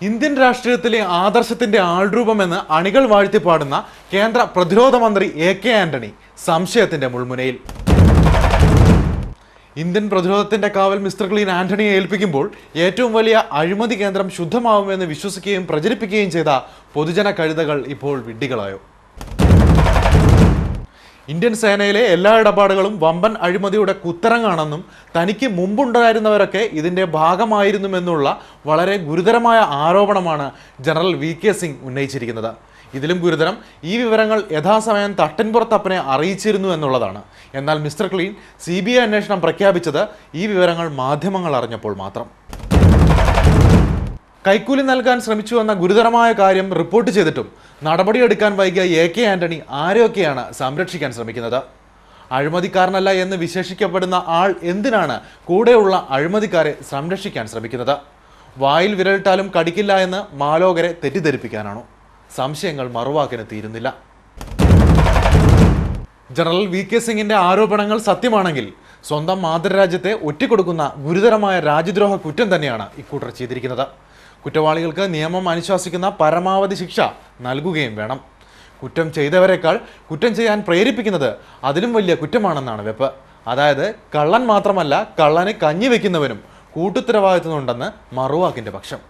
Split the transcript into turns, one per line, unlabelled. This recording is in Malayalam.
ഇന്ത്യൻ രാഷ്ട്രീയത്തിലെ ആദർശത്തിന്റെ ആൾരൂപമെന്ന് അണികൾ വാഴ്ത്തിപ്പാടുന്ന കേന്ദ്ര പ്രതിരോധ മന്ത്രി AK ആന്റണി സംശയത്തിന്റെ മുൾമുനയിൽ. ഇന്ത്യൻ പ്രതിരോധത്തിന്റെ കാവൽ മിസ്റ്റർ ക്ലീൻ ആന്റണിയെ ഏൽപ്പിക്കുമ്പോൾ ഏറ്റവും വലിയ അഴിമതി കേന്ദ്രം ശുദ്ധമാവുമെന്ന് വിശ്വസിക്കുകയും പ്രചരിപ്പിക്കുകയും ചെയ്ത പൊതുജന കഴുതകൾ ഇപ്പോൾ വിഡ്ഢികളായോ? ഇന്ത്യൻ സേനയിലെ എല്ലാ ഇടപാടുകളും വമ്പൻ അഴിമതിയുടെ കുത്തരങ്ങാണെന്നും തനിക്ക് മുമ്പുണ്ടായിരുന്നവരൊക്കെ ഇതിൻ്റെ ഭാഗമായിരുന്നുമെന്നുള്ള വളരെ ഗുരുതരമായ ആരോപണമാണ് ജനറൽ VK സിംഗ് ഉന്നയിച്ചിരിക്കുന്നത്. ഇതിലും ഗുരുതരം, ഈ വിവരങ്ങൾ യഥാസമയം തട്ടിൻപുറത്തപ്പനെ അറിയിച്ചിരുന്നു എന്നുള്ളതാണ്. എന്നാൽ മിസ്റ്റർ ക്ലീൻ CBI അന്വേഷണം പ്രഖ്യാപിച്ചത് ഈ വിവരങ്ങൾ മാധ്യമങ്ങൾ അറിഞ്ഞപ്പോൾ മാത്രം. കൈക്കൂലി നൽകാൻ ശ്രമിച്ചുവെന്ന ഗുരുതരമായ കാര്യം റിപ്പോർട്ട് ചെയ്തിട്ടും നടപടിയെടുക്കാൻ വൈകിയ AK ആന്റണി ആരെയൊക്കെയാണ് സംരക്ഷിക്കാൻ ശ്രമിക്കുന്നത്? അഴിമതിക്കാരനല്ല എന്ന് വിശേഷിക്കപ്പെടുന്ന ആൾ എന്തിനാണ് കൂടെയുള്ള അഴിമതിക്കാരെ സംരക്ഷിക്കാൻ ശ്രമിക്കുന്നത്? വായിൽ വിരലിട്ടാലും കടിക്കില്ല എന്ന് മാലോകരെ തെറ്റിദ്ധരിപ്പിക്കാനാണോ? സംശയങ്ങൾ മറുവാക്കിന് തീരുന്നില്ല. ജനറൽ VK സിംഗിന്റെ ആരോപണങ്ങൾ സത്യമാണെങ്കിൽ സ്വന്തം മാതൃരാജ്യത്തെ ഒറ്റിക്കൊടുക്കുന്ന ഗുരുതരമായ രാജ്യദ്രോഹ കുറ്റം തന്നെയാണ് ഇക്കൂട്ടർ ചെയ്തിരിക്കുന്നത്. കുറ്റവാളികൾക്ക് നിയമം അനുശാസിക്കുന്ന പരമാവധി ശിക്ഷ നൽകുകയും വേണം. കുറ്റം ചെയ്തവരെക്കാൾ കുറ്റം ചെയ്യാൻ പ്രേരിപ്പിക്കുന്നത് അതിലും വലിയ കുറ്റമാണെന്നാണ് വെപ്പ്. അതായത് കള്ളൻ മാത്രമല്ല, കള്ളന് കഞ്ഞി വെക്കുന്നവനും കൂട്ടുത്തരവാദിത്തമുണ്ടെന്ന് മറുവാക്കിന്റെ പക്ഷം.